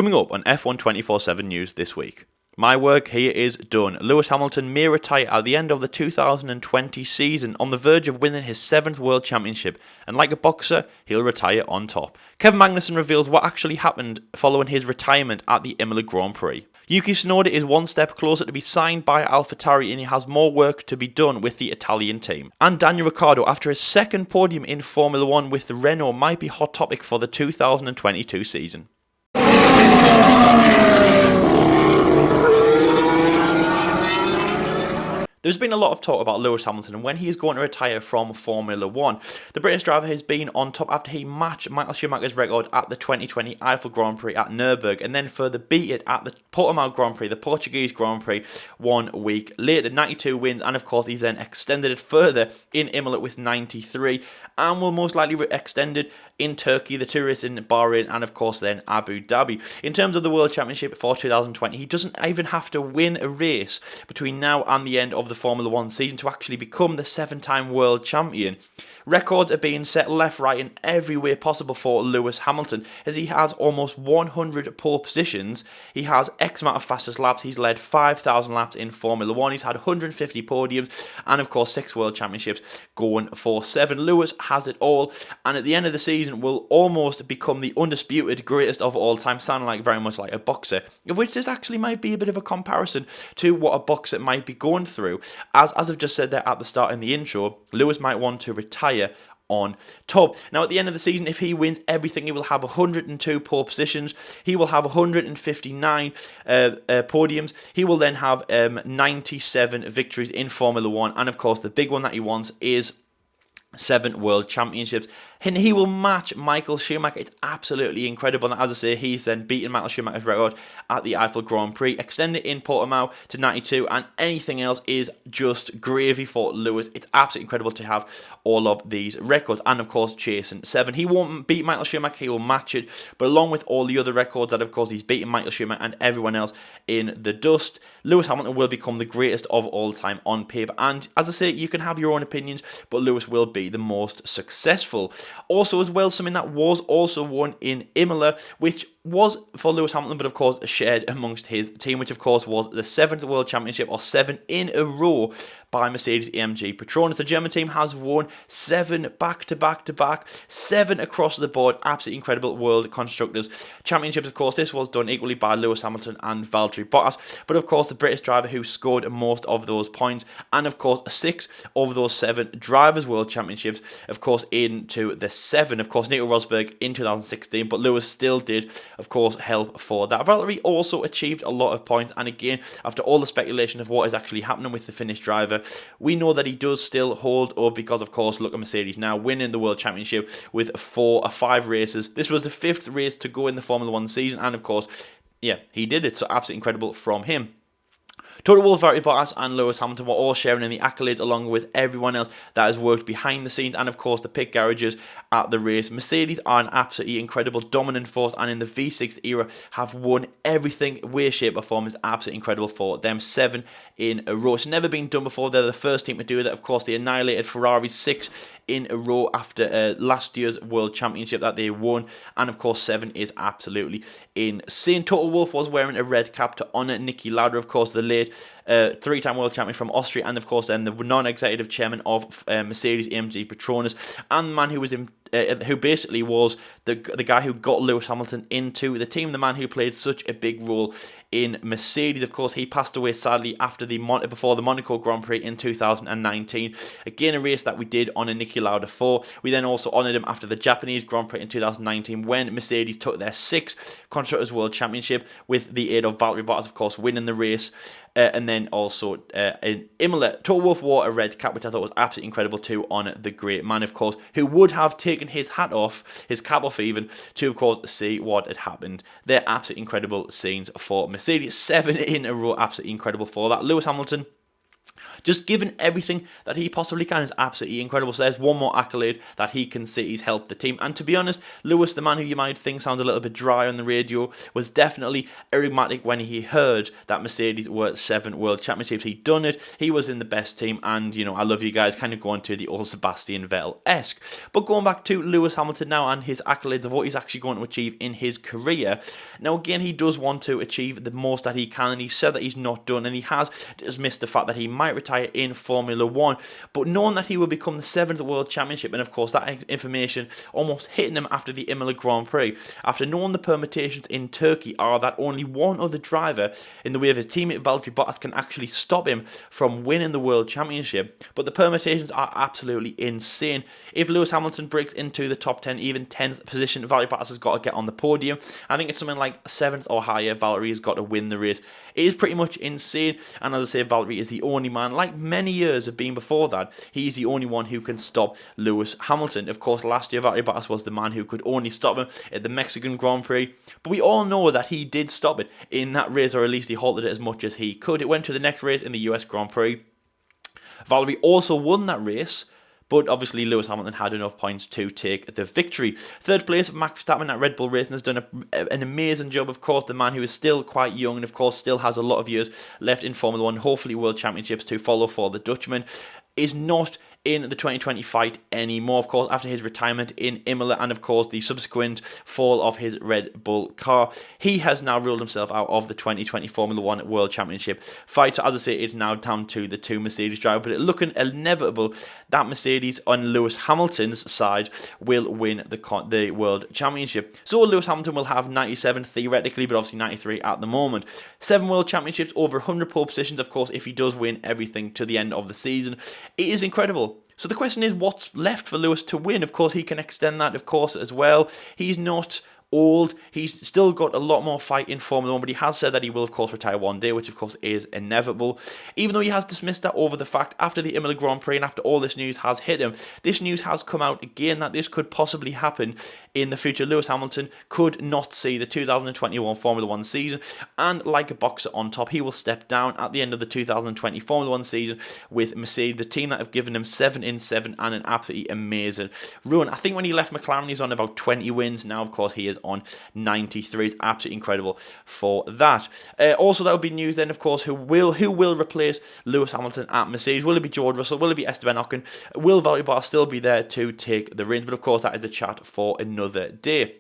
Coming up on F1 24/7 News this week. My work here is done. Lewis Hamilton may retire at the end of the 2020 season, on the verge of winning his 7th World Championship, and like a boxer, he'll retire on top. Kevin Magnussen reveals what actually happened following his retirement at the Imola Grand Prix. Yuki is one step closer to be signed by AlphaTauri, and he has more work to be done with the Italian team. And Daniil Ricciardo, after his second podium in Formula 1 with the Renault, might be hot topic for the 2022 season. There's been a lot of talk about Lewis Hamilton and when he is going to retire from Formula 1. The British driver has been on top after he matched Michael Schumacher's record at the 2020 Eiffel Grand Prix at Nürburgring, and then further beat it at the Portimao Grand Prix, the Portuguese Grand Prix, 1 week later. 92 wins, and of course he then extended it further in Imola with 93, and will most likely extend it in Turkey, the two races in Bahrain, and of course then Abu Dhabi. In terms of the World Championship for 2020, he doesn't even have to win a race between now and the end of the Formula 1 season to actually become the 7-time world champion. Records are being set left, right and every way possible for Lewis Hamilton, as he has almost 100 pole positions. He has X amount of fastest laps. He's led 5,000 laps in Formula 1. He's had 150 podiums and of course 6 world championships, going for 7. Lewis has it all, and at the end of the season will almost become the undisputed greatest of all time, sounding like very much like a boxer, of which this actually might be a bit of a comparison to what a boxer might be going through. As I've just said there at the start in the intro, Lewis might want to retire on top. Now, at the end of the season, if he wins everything, he will have 102 pole positions. He will have 159 podiums. He will then have 97 victories in Formula 1. And of course, the big one that he wants is 7 world championships. And he will match Michael Schumacher. It's absolutely incredible. And as I say, he's then beaten Michael Schumacher's record at the Eiffel Grand Prix, extended in Portimao to 92, and anything else is just gravy for Lewis. It's absolutely incredible to have all of these records, and of course chasing 7. He won't beat Michael Schumacher, he will match it, but along with all the other records that of course he's beaten Michael Schumacher and everyone else in the dust, Lewis Hamilton will become the greatest of all time on paper. And as I say, you can have your own opinions, but Lewis will be the most successful. Also as well, something that was also won in Imola, which was for Lewis Hamilton, but of course shared amongst his team, which of course was the 7th World Championship, or 7 in a row, by Mercedes-AMG Petronas. The German team has won 7 back-to-back-to-back, 7 across the board. Absolutely incredible World Constructors Championships. Of course, this was done equally by Lewis Hamilton and Valtteri Bottas, but of course the British driver who scored most of those points, and of course 6 of those 7 Drivers' World Championships, of course into the 7. Of course, Nico Rosberg in 2016, but Lewis still did, of course, help for that. Valtteri also achieved a lot of points, and again, after all the speculation of what is actually happening with the Finnish driver, we know that he does still hold up, because of course, look at Mercedes now winning the World Championship with 5 races. This was the 5th race to go in the Formula 1 season, and of course, yeah, he did it, so absolutely incredible from him. Toto Wolff, Valtteri Bottas and Lewis Hamilton were all sharing in the accolades along with everyone else that has worked behind the scenes, and of course the pit garages at the race. Mercedes are an absolutely incredible dominant force, and in the V6 era have won everything, way, shape or form. Is absolutely incredible for them. 7 in a row. It's never been done before. They're the first team to do that. Of course, they annihilated Ferrari's 6 in a row after last year's World Championship that they won, and of course 7 is absolutely insane. Toto Wolff was wearing a red cap to honour Niki Lauda, of course the late 3-time world champion from Austria, and of course then the non-executive chairman of Mercedes-AMG Petronas, and the man who was who basically was the guy who got Lewis Hamilton into the team, the man who played such a big role in Mercedes. Of course, he passed away sadly after before the Monaco Grand Prix in 2019. Again, a race that we did honour Niki Lauda for. We then also honoured him after the Japanese Grand Prix in 2019, when Mercedes took their 6th Constructors' World Championship with the aid of Valtteri Bottas, of course, winning the race. And then also in Imola, Toto Wolff wore a red cap, which I thought was absolutely incredible to honour the great man, of course, who would have taken his hat off, his cap off even, to of course see what had happened. They're absolutely incredible scenes for Mercedes. 7 in a row, absolutely incredible for that. Lewis Hamilton Just given everything that he possibly can is absolutely incredible. So there's one more accolade that he can say he's helped the team. And to be honest, Lewis, the man who you might think sounds a little bit dry on the radio, was definitely enigmatic when he heard that Mercedes were 7 World Championships. He'd done it, he was in the best team, and, you know, I love you guys, kind of going to the old Sebastian Vettel-esque. But going back to Lewis Hamilton now and his accolades of what he's actually going to achieve in his career. Now, again, he does want to achieve the most that he can, and he said that he's not done, and he has dismissed the fact that he might retire in Formula 1, but knowing that he will become the 7th World Championship, and of course that information almost hitting him after the Imola Grand Prix, after knowing the permutations in Turkey are that only one other driver in the way of his teammate Valtteri Bottas can actually stop him from winning the World Championship. But the permutations are absolutely insane. If Lewis Hamilton breaks into the top 10, even 10th position, Valtteri Bottas has got to get on the podium. I think it's something like 7th or higher. Valtteri has got to win the race. It is pretty much insane, and as I say, Valtteri is the only man, like many years have been before that, he's the only one who can stop Lewis Hamilton. Of course, last year Valtteri Bottas was the man who could only stop him at the Mexican Grand Prix, but we all know that he did stop it in that race, or at least he halted it as much as he could. It went to the next race in the US Grand Prix. Valtteri also won that race, but obviously Lewis Hamilton had enough points to take the victory. Third place, Max Verstappen at Red Bull Racing has done an amazing job. Of course, the man who is still quite young and of course still has a lot of years left in Formula 1, hopefully World Championships to follow for the Dutchman, is not in the 2020 fight anymore, of course, after his retirement in Imola and of course the subsequent fall of his Red Bull car. He has now ruled himself out of the 2020 Formula 1 World Championship fight. So as I say, it's now down to the 2 Mercedes drivers, but it's looking inevitable that Mercedes on Lewis Hamilton's side will win the World Championship. So Lewis Hamilton will have 97 theoretically, but obviously 93 at the moment. 7 World Championships, over 100 pole positions, of course, if he does win everything to the end of the season. It is incredible. So the question is, what's left for Lewis to win? Of course, he can extend that, of course, as well. He's not old. He's still got a lot more fight in Formula 1, but he has said that he will, of course, retire one day, which, of course, is inevitable. Even though he has dismissed that over the fact after the Imola Grand Prix and after all this news has hit him, this news has come out again that this could possibly happen in the future. Lewis Hamilton could not see the 2021 Formula 1 season, and like a boxer on top, he will step down at the end of the 2020 Formula 1 season with Mercedes, the team that have given him 7 in 7 and an absolutely amazing run. I think when he left McLaren, he's on about 20 wins. Now, of course, he is on 93. It's absolutely incredible for that. Also, that would be news then, of course, who will replace Lewis Hamilton at Mercedes. Will it be George Russell? Will it be Esteban Ocon? Will Valtteri Bottas still be there to take the reins? But of course, that is the chat for another day.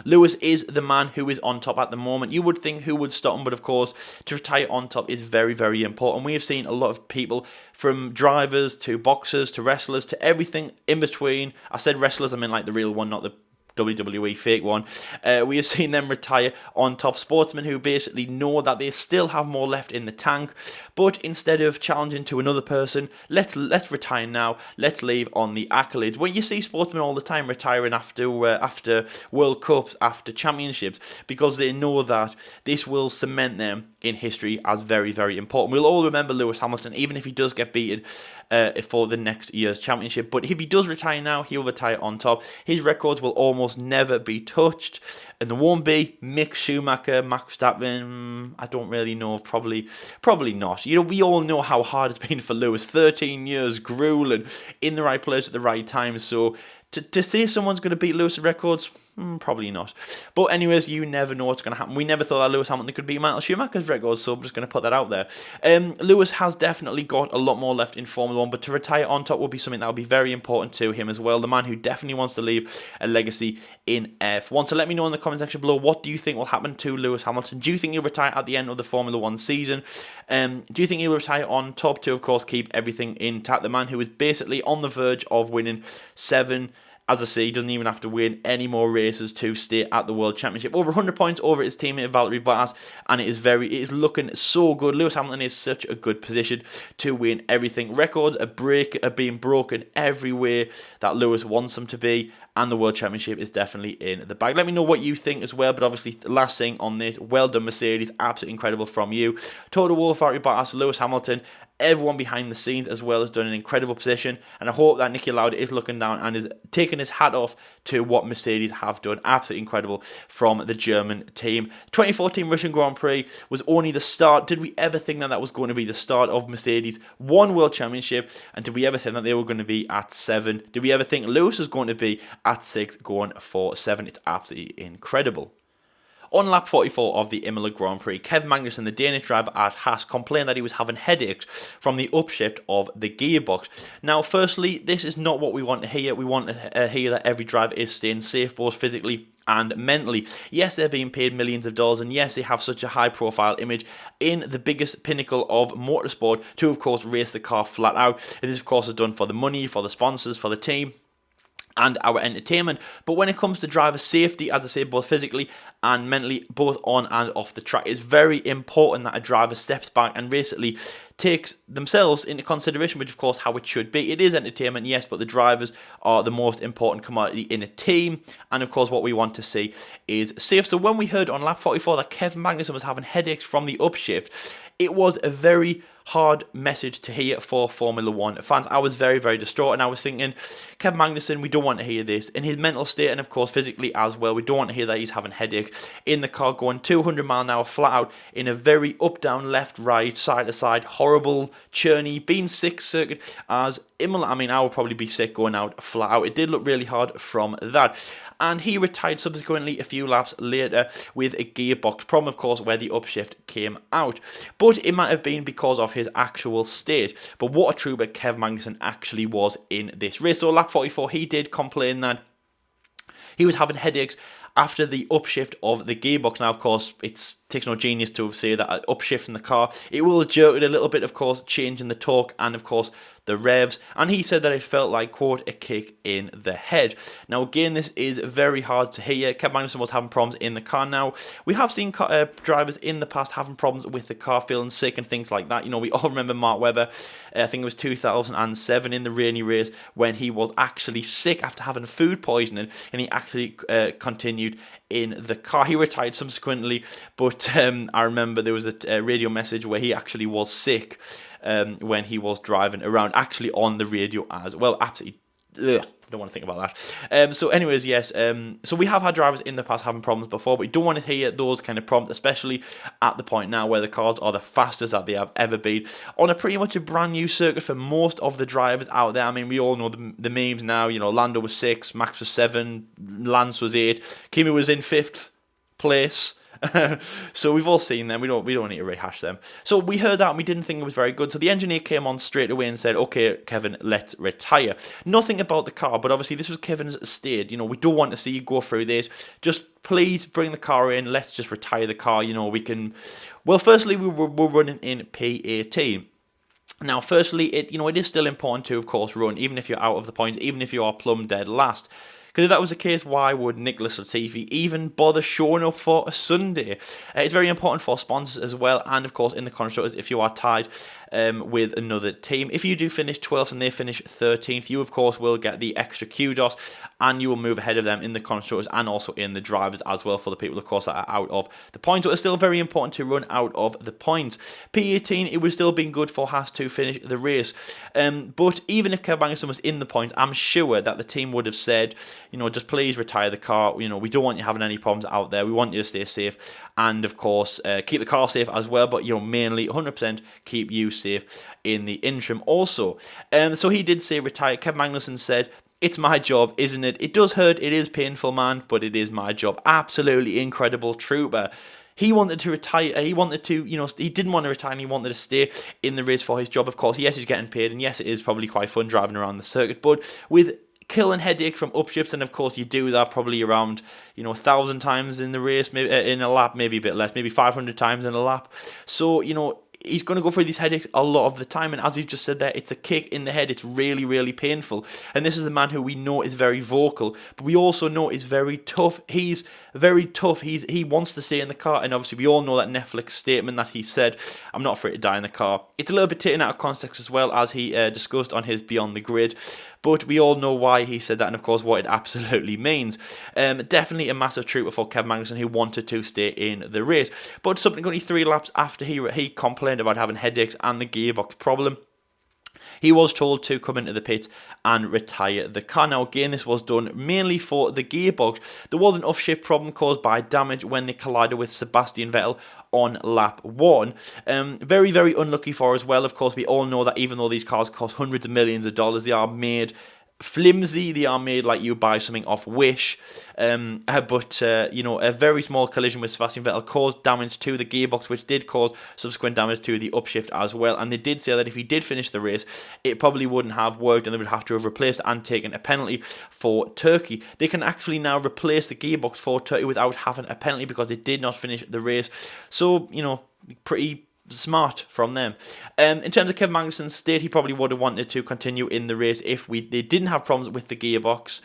Lewis is the man who is on top at the moment. You would think who would stop him, but of course, to retire on top is very, very important. We have seen a lot of people, from drivers to boxers to wrestlers to everything in between. I said wrestlers, I mean like the real one, not the WWE fake one. We have seen them retire on top. Sportsmen who basically know that they still have more left in the tank, but instead of challenging to another person, let's retire now. Let's leave on the accolades. Well, you see sportsmen all the time retiring after World Cups, after championships, because they know that this will cement them in history as very, very important. We'll all remember Lewis Hamilton, even if he does get beaten for the next year's championship. But if he does retire now, he'll retire on top. His records will almost never be touched, and there won't be Mick Schumacher, Max Verstappen. I don't really know. Probably not. You know, we all know how hard it's been for Lewis. 13 years grueling, in the right place at the right time. So to say someone's going to beat Lewis' records, probably not. But anyways, you never know what's going to happen. We never thought that Lewis Hamilton could beat Michael Schumacher's records, so I'm just going to put that out there. Lewis has definitely got a lot more left in Formula 1, but to retire on top will be something that will be very important to him as well. The man who definitely wants to leave a legacy in F1. So let me know in the comment section below, what do you think will happen to Lewis Hamilton? Do you think he'll retire at the end of the Formula 1 season? Do you think he'll retire on top to, of course, keep everything intact? The man who is basically on the verge of winning 7. As I say, he doesn't even have to win any more races to stay at the World Championship. Over 100 points over his teammate Valtteri Bottas, and it is looking so good. Lewis Hamilton is such a good position to win everything. Records are being broken everywhere that Lewis wants them to be, and the World Championship is definitely in the bag. Let me know what you think as well, but obviously, the last thing on this, well done Mercedes, absolutely incredible from you. Toto Wolff, Valtteri Bottas, Lewis Hamilton, Everyone behind the scenes as well has done an incredible position, and I hope that Niki Lauda is looking down and is taking his hat off to what Mercedes have done. Absolutely incredible from the German team. 2014 Russian Grand Prix was only the start. Did we ever think that that was going to be the start of Mercedes' one World Championship? And did we ever think that they were going to be at 7? Did we ever think Lewis was going to be at 6 going for 7? It's absolutely incredible. On lap 44 of the Imola Grand Prix, Kevin Magnussen, the Danish driver at Haas, complained that he was having headaches from the upshift of the gearbox. Now, firstly, this is not what we want to hear. We want to hear that every driver is staying safe, both physically and mentally. Yes, they're being paid millions of dollars, and yes, they have such a high-profile image in the biggest pinnacle of motorsport to, of course, race the car flat out. And this, of course, is done for the money, for the sponsors, for the team, and our entertainment. But when it comes to driver safety, as I say, both physically and mentally, both on and off the track, it's very important that a driver steps back and basically takes themselves into consideration, which of course how it should be. It is entertainment, yes, but the drivers are the most important commodity in a team, and of course what we want to see is safe. So when we heard on lap 44 that Kevin Magnussen was having headaches from the upshift, it was a very hard message to hear for Formula 1 fans. I was very, very distraught, and I was thinking, Kevin Magnussen, we don't want to hear this. In his mental state, and of course physically as well, we don't want to hear that he's having headache in the car going 200 mile an hour flat out in a very up, down, left, right, side to side, horrible, churny, being sick circuit as Imola. I mean, I would probably be sick going out flat out. It did look really hard from that. And he retired subsequently a few laps later with a gearbox problem, of course, where the upshift came out. But it might have been because of his actual state. But what a trooper Kevin Magnussen actually was in this race. So lap 44, he did complain that he was having headaches after the upshift of the gearbox. Now, of course, it takes no genius to say that an upshift in the car, it will jerk it a little bit, of course, changing the torque and, of course, the revs. And he said that it felt like, quote, a kick in the head. Now, again, this is very hard to hear. Kevin Magnussen was having problems in the car. Now, we have seen drivers in the past having problems with the car, feeling sick and things like that. You know, we all remember Mark Webber, I think it was 2007 in the rainy race, when he was actually sick after having food poisoning, and he actually continued in the car. He retired subsequently, but I remember there was a radio message where he actually was sick when he was driving around, actually on the radio as well. Absolutely, I don't want to think about that. So anyways, yes, so we have had drivers in the past having problems before, but we don't want to hear those kind of problems, especially at the point now where the cars are the fastest that they have ever been on a pretty much a brand new circuit for most of the drivers out there. I mean, we all know the memes now. You know, Lando was 6, Max was 7, Lance was 8, Kimi was in 5th place. So we've all seen them. We don't need to rehash them. So we heard that and we didn't think it was very good. So the engineer came on straight away and said, "Okay, Kevin, let's retire." Nothing about the car, but obviously this was Kevin's state. You know, we don't want to see you go through this. Just please bring the car in. Let's just retire the car. You know, we can. Well, firstly, we're running in P18. Now, firstly, it is still important to, of course, run, even if you're out of the points, even if you are plumb dead last. Because if that was the case, why would Nicholas Latifi even bother showing up for a Sunday? It's very important for sponsors as well, and of course in the constructors if you are tied with another team. If you do finish 12th and they finish 13th, you of course will get the extra kudos, and you will move ahead of them in the constructors and also in the drivers as well, for the people of course that are out of the points. But it's still very important to run out of the points. P18, it would still been good for Haas to finish the race, but even if Kevin Magnussen was in the points, I'm sure that the team would have said, just please retire the car. We don't want you having any problems out there. We want you to stay safe, and of course keep the car safe as well, but mainly 100% keep you safe in the interim also. So he did say retire. Kevin Magnussen said, "It's my job, isn't it? It does hurt, it is painful, man, but it is my job." Absolutely incredible trooper. He wanted to retire. He wanted to, he didn't want to retire, and he wanted to stay in the race for his job. Of course, yes, he's getting paid, and yes, it is probably quite fun driving around the circuit, but with killing headache from upshifts, and of course you do that probably around 1,000 times in the race, maybe in a lap, maybe a bit less, maybe 500 times in a lap. So he's going to go through these headaches a lot of the time, and as you've just said there, it's a kick in the head. It's really, really painful. And this is the man who we know is very vocal, but we also know is very tough. He's very tough. He wants to stay in the car, and obviously we all know that Netflix statement that he said, "I'm not afraid to die in the car." It's a little bit taken out of context as well, as he discussed on his Beyond the Grid, but we all know why he said that, and of course what it absolutely means. Definitely a massive trooper for Kevin Magnussen, who wanted to stay in the race, but subsequently 3 laps after he complained about having headaches and the gearbox problem, he was told to come into the pits and retire the car. Now again, this was done mainly for the gearbox. There was an off-shift problem caused by damage when they collided with Sebastian Vettel on lap 1. Very, very unlucky for as well. Of course, we all know that even though these cars cost hundreds of millions of dollars, they are made flimsy. They are made like you buy something off Wish. But a very small collision with Sebastian Vettel caused damage to the gearbox, which did cause subsequent damage to the upshift as well. And they did say that if he did finish the race, it probably wouldn't have worked, and they would have to have replaced and taken a penalty for Turkey. They can actually now replace the gearbox for Turkey without having a penalty because they did not finish the race. So, pretty smart from them. In terms of Kevin Magnussen's state, he probably would have wanted to continue in the race if they didn't have problems with the gearbox.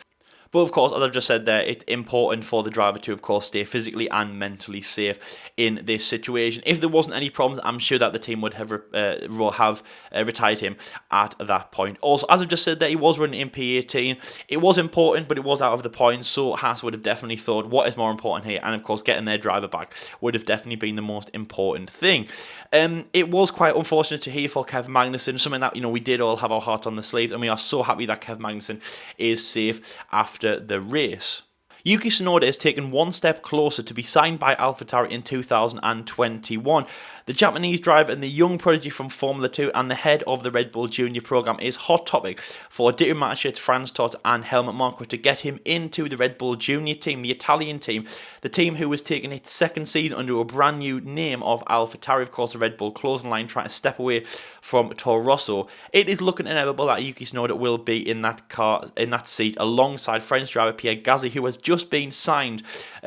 But of course, as I've just said there, it's important for the driver to, of course, stay physically and mentally safe in this situation. If there wasn't any problems, I'm sure that the team would have retired him at that point. Also, as I've just said there, he was running in P18. It was important, but it was out of the points, so Haas would have definitely thought, what is more important here? And of course, getting their driver back would have definitely been the most important thing. It was quite unfortunate to hear for Kevin Magnussen, something that, we did all have our heart on the sleeves, and we are so happy that Kevin Magnussen is safe after the race. Yuki Tsunoda is taken one step closer to be signed by AlphaTauri in 2021. The Japanese driver and the young prodigy from Formula 2 and the head of the Red Bull Junior program is hot topic for Dieter Mateschitz, Franz Todt and Helmut Marko to get him into the Red Bull Junior team, the Italian team, the team who was taking its second season under a brand new name of AlphaTauri. Of course, the Red Bull closing line trying to step away from Toro Rosso. It is looking inevitable that Yuki Tsunoda will be in that seat alongside French driver Pierre Gasly, who has just been signed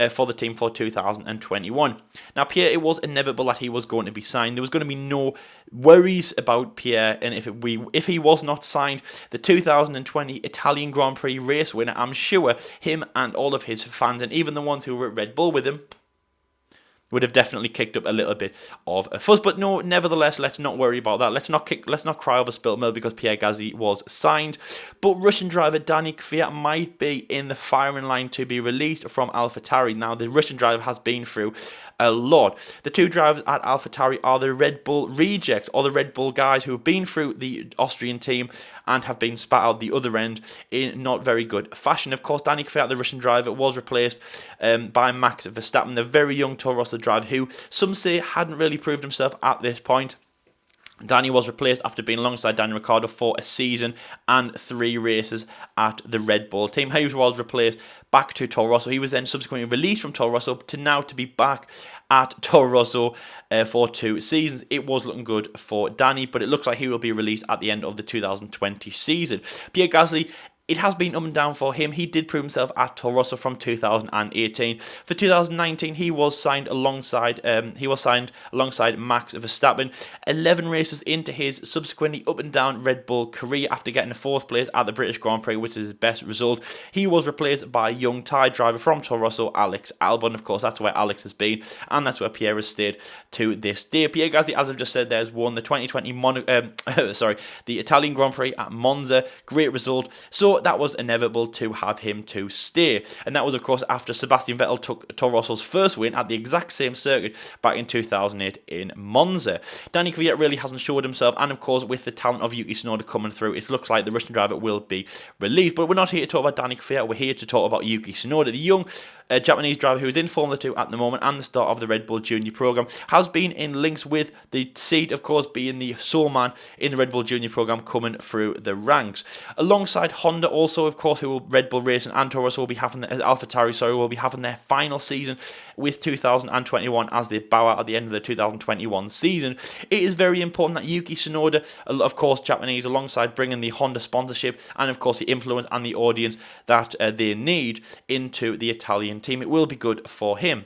for the team for 2021. Now, Pierre, it was inevitable that he was going to be signed. There was going to be no worries about Pierre, and if he was not signed, the 2020 Italian Grand Prix race winner, I'm sure him and all of his fans, and even the ones who were at Red Bull with him, would have definitely kicked up a little bit of a fuss. But no, nevertheless, let's not worry about that. Let's not cry over spilt milk because Pierre Gasly was signed. But Russian driver Daniil might be in the firing line to be released from AlphaTauri. Now, the Russian driver has been through a lot. The two drivers at AlphaTauri are the Red Bull rejects, or the Red Bull guys who have been through the Austrian team and have been spat out the other end in not very good fashion. Of course, Daniil, the Russian driver, was replaced by Max Verstappen, the very young Toro Rosso driver who some say hadn't really proved himself at this point. Danny was replaced after being alongside Daniel Ricciardo for a season and 3 races at the Red Bull team. He was replaced back to Toro Rosso. He was then subsequently released from Toro Rosso to be back at Toro Rosso for 2 seasons. It was looking good for Danny, but it looks like he will be released at the end of the 2020 season. Pierre Gasly, it has been up and down for him. He did prove himself at Toro Rosso from 2018. For 2019, he was signed alongside Max Verstappen. 11 races into his subsequently up and down Red Bull career, after getting a 4th place at the British Grand Prix, which is his best result, he was replaced by young Thai driver from Toro Rosso, Alex Albon. Of course, that's where Alex has been, and that's where Pierre has stayed to this day. Pierre Gasly, as I've just said, has won the 2020 the Italian Grand Prix at Monza. Great result. So that was inevitable to have him to stay. And that was, of course, after Sebastian Vettel took Toro Rosso's first win at the exact same circuit back in 2008 in Monza. Danny Kvyat really hasn't showed himself, and of course, with the talent of Yuki Tsunoda coming through, it looks like the Russian driver will be relieved. But we're not here to talk about Danny Kvyat, we're here to talk about Yuki Tsunoda, the young Japanese driver who is in Formula 2 at the moment and the start of the Red Bull Junior program, has been in links with the seat, of course, being the sole man in the Red Bull Junior program coming through the ranks. Alongside Honda also, of course, who will Red Bull Racing and Toro Rosso will be having, AlphaTauri, will be having their final season with 2021 as they bow out at the end of the 2021 season. It is very important that Yuki Tsunoda, of course, Japanese, alongside bringing the Honda sponsorship and, of course, the influence and the audience that they need into the Italian team, it will be good for him.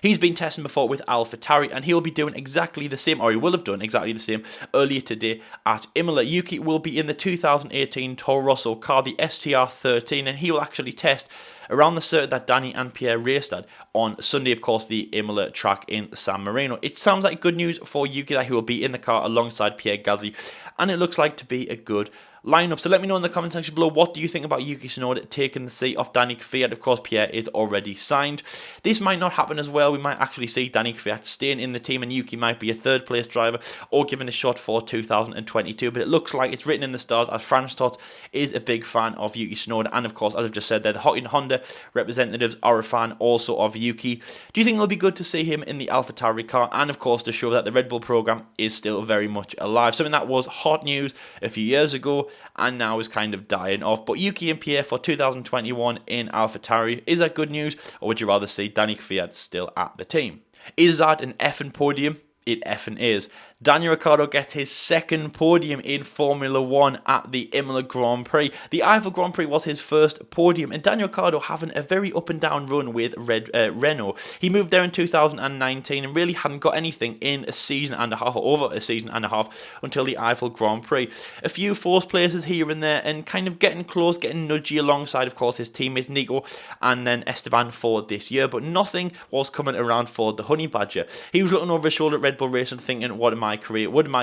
He's been testing before with AlphaTauri, and he'll be doing exactly the same, or he will have done exactly the same earlier today at Imola. Yuki will be in the 2018 Toro Rosso car, the STR13, and he will actually test around the circuit that Danny and Pierre raced at on Sunday, of course, the Imola track in San Marino. It sounds like good news for Yuki that he will be in the car alongside Pierre Gasly, and it looks like to be a good lineup. So let me know in the comment section below, what do you think about Yuki Tsunoda taking the seat off Danny Kvyat? Of course, Pierre is already signed. This might not happen as well. We might actually see Danny Kvyat staying in the team and Yuki might be a third place driver or given a shot for 2022. But it looks like it's written in the stars, as Franz Todt is a big fan of Yuki Tsunoda. And of course, as I've just said there, the Honda representatives are a fan also of Yuki. Do you think it'll be good to see him in the AlphaTauri car? And of course, to show that the Red Bull program is still very much alive. Something that was hot news a few years ago and now is kind of dying off. But Yuki and Pierre for 2021 in AlphaTauri, is that good news, or would you rather see Danny Kvyat still at the team? Is that an effing podium? It effing is. Daniil Ricciardo gets his second podium in Formula 1 at the Imola Grand Prix. The Eiffel Grand Prix was his first podium, and Daniil Ricciardo having a very up and down run with Renault. He moved there in 2019 and really hadn't got anything in a season and a half, or over a season and a half, until the Eiffel Grand Prix. A few fourth places here and there, and kind of getting close, getting nudgy alongside, of course, his teammates Nico and then Esteban for this year, but nothing was coming around for the Honey Badger. He was looking over his shoulder at Red Bull Racing thinking, would my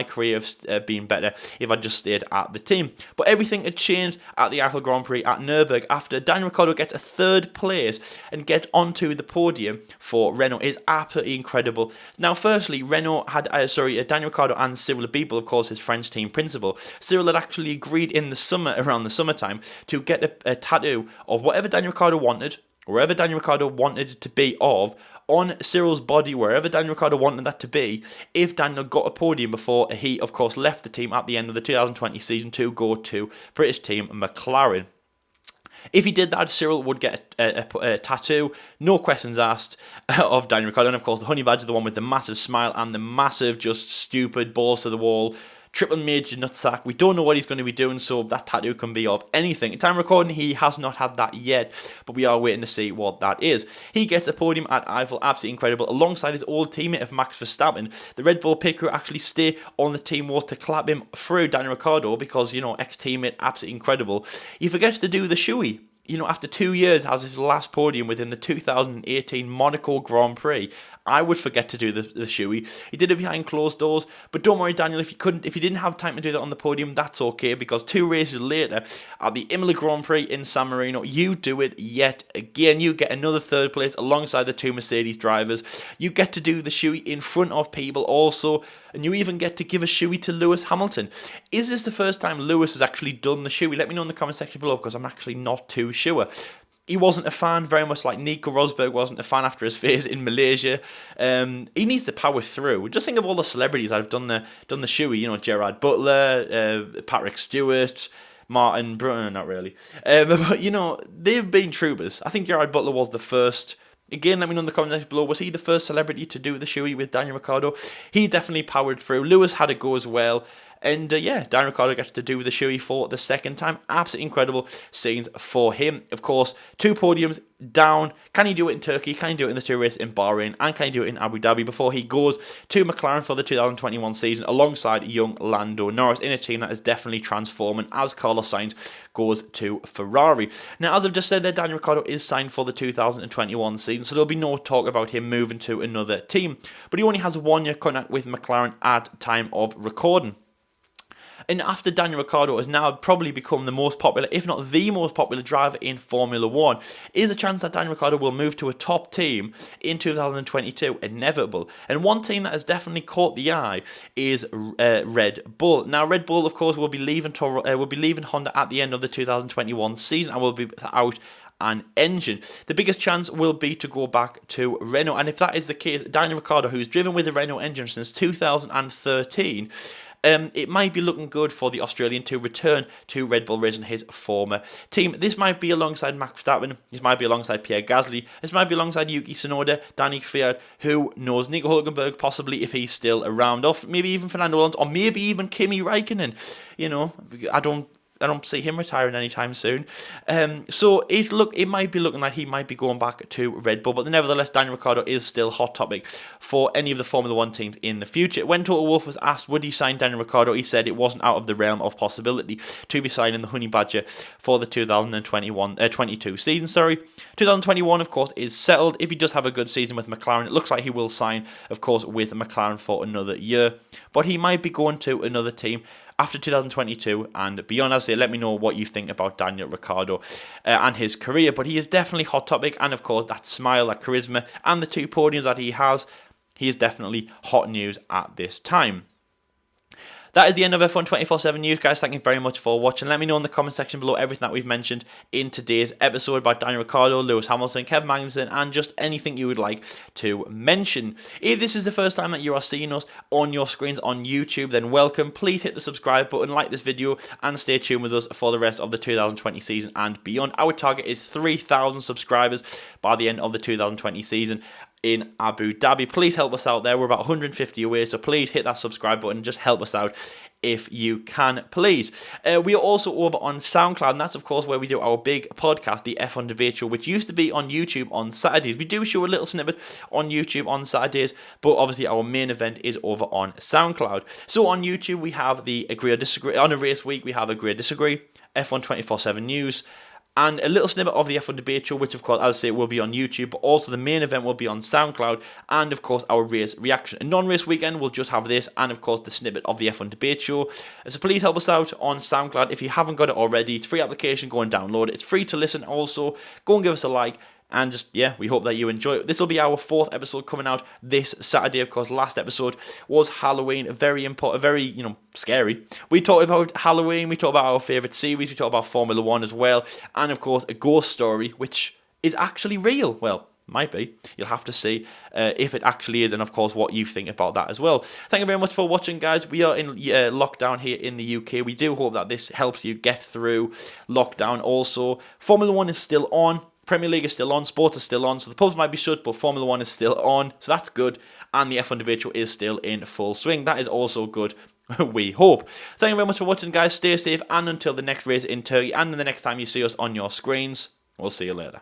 career have been better if I just stayed at the team? But everything had changed at the Eiffel Grand Prix at Nürburgring after Daniil Ricciardo gets a third place and get onto the podium for Renault. It is absolutely incredible. Now, firstly, Renault had Daniil Ricciardo and Cyril Abiteboul, of course, his French team principal. Cyril had actually agreed in the summer, around the summertime, to get a tattoo of whatever Daniil Ricciardo wanted, wherever Daniil Ricciardo wanted it to be on Cyril's body, wherever Daniil Ricciardo wanted that to be, if Daniel got a podium before he, of course, left the team at the end of the 2020 season to go to British team McLaren. If he did that, Cyril would get a tattoo, no questions asked, of Daniil Ricciardo. And of course, the Honey Badger, the one with the massive smile and the massive, just stupid balls to the wall, triple major nutsack. We don't know what he's going to be doing, so that tattoo can be of anything. At time of recording, he has not had that yet, but we are waiting to see what that is. He gets a podium at Eiffel, absolutely incredible, alongside his old teammate of Max Verstappen. The Red Bull pit crew actually stay on the team was to clap him through Daniil Ricciardo because, ex-teammate, absolutely incredible. He forgets to do the shoey. After 2 years, has his last podium within the 2018 Monaco Grand Prix. I would forget to do the shoey. He did it behind closed doors, but don't worry, Daniel. If you didn't have time to do that on the podium, that's okay, because 2 races later at the Imola Grand Prix in San Marino, you do it yet again. You get another third place alongside the 2 Mercedes drivers. You get to do the shoey in front of people also, and you even get to give a shoey to Lewis Hamilton. Is this the first time Lewis has actually done the shoey? Let me know in the comment section below, because I'm actually not too sure. He wasn't a fan, very much like Nico Rosberg wasn't a fan after his phase in Malaysia. He needs to power through. Just think of all the celebrities that have done the shoey. Gerard Butler, Patrick Stewart, Martin Brunner, not really. But they've been troopers. I think Gerard Butler was the first. Again, let me know in the comments below, was he the first celebrity to do the shoey with Daniil Ricciardo? He definitely powered through. Lewis had a go as well. And Daniil Ricciardo gets to do the shoey for the second time. Absolutely incredible scenes for him. Of course, 2 podiums down. Can he do it in Turkey? Can he do it in the 2 races in Bahrain? And can he do it in Abu Dhabi before he goes to McLaren for the 2021 season alongside young Lando Norris in a team that is definitely transforming as Carlos Sainz goes to Ferrari. Now, as I've just said there, Daniil Ricciardo is signed for the 2021 season, so there'll be no talk about him moving to another team. But he only has a 1-year contract with McLaren at time of recording. And after Daniil Ricciardo has now probably become the most popular, if not the most popular driver in Formula 1, is a chance that Daniil Ricciardo will move to a top team in 2022, inevitable. And one team that has definitely caught the eye is Red Bull. Now, Red Bull, of course, will be leaving Honda at the end of the 2021 season and will be without an engine. The biggest chance will be to go back to Renault. And if that is the case, Daniil Ricciardo, who's driven with a Renault engine since 2013, it might be looking good for the Australian to return to Red Bull Racing, his former team. This might be alongside Max Verstappen, this might be alongside Pierre Gasly, this might be alongside Yuki Tsunoda, Danny Kvyat, who knows, Nico Hülkenberg possibly if he's still around, or maybe even Fernando Alonso, or maybe even Kimi Räikkönen. I don't see him retiring anytime soon. So it might be looking like he might be going back to Red Bull, but nevertheless, Daniil Ricciardo is still hot topic for any of the Formula One teams in the future. When Toto Wolff was asked would he sign Daniil Ricciardo, he said it wasn't out of the realm of possibility to be signing the Honey Badger for the 2022 season. 2021, of course, is settled. If he does have a good season with McLaren, it looks like he will sign, of course, with McLaren for another year, but he might be going to another team after 2022 and beyond. As I say, let me know what you think about Daniil Ricciardo and his career, but he is definitely hot topic, and of course that smile, that charisma, and the 2 podiums that he has, he is definitely hot news at this time. That is the end of F1 24/7 news, guys. Thank you very much for watching. Let me know in the comment section below everything that we've mentioned in today's episode about Daniil Ricciardo, Lewis Hamilton, Kevin Magnussen, and just anything you would like to mention. If this is the first time that you are seeing us on your screens on YouTube, then welcome. Please hit the subscribe button, like this video, and stay tuned with us for the rest of the 2020 season and beyond. Our target is 3,000 subscribers by the end of the 2020 season in Abu Dhabi. Please help us out there. We're about 150 away, so please hit that subscribe button. Just help us out if you can, please. We are also over on SoundCloud, and that's of course where we do our big podcast, the F1 Debate Show, which used to be on YouTube on Saturdays. We do show a little snippet on YouTube on Saturdays, but obviously our main event is over on SoundCloud. So on YouTube we have the Agree or Disagree. On a race week we have Agree or Disagree, F1 24/7 news, and a little snippet of the F1 Debate Show, which of course, as I say, will be on YouTube, but also the main event will be on SoundCloud, and of course our race reaction. A non-race weekend will just have this, and of course the snippet of the F1 Debate Show. So please help us out on SoundCloud if you haven't got it already. It's a free application, go and download it. It's free to listen also. Go and give us a like. And just, yeah, we hope that you enjoy it. This will be our 4th episode coming out this Saturday. Of course, last episode was Halloween. Very important, very, scary. We talked about Halloween. We talked about our favourite series. We talked about Formula One as well. And, of course, a ghost story, which is actually real. Well, might be. You'll have to see if it actually is, and of course what you think about that as well. Thank you very much for watching, guys. We are in lockdown here in the UK. We do hope that this helps you get through lockdown. Also, Formula One is still on. Premier League is still on, sports is still on, so the pubs might be shut, but Formula 1 is still on, so that's good, and the F1 Debate Show is still in full swing. That is also good, we hope. Thank you very much for watching, guys. Stay safe, and until the next race in Turkey, and the next time you see us on your screens, we'll see you later.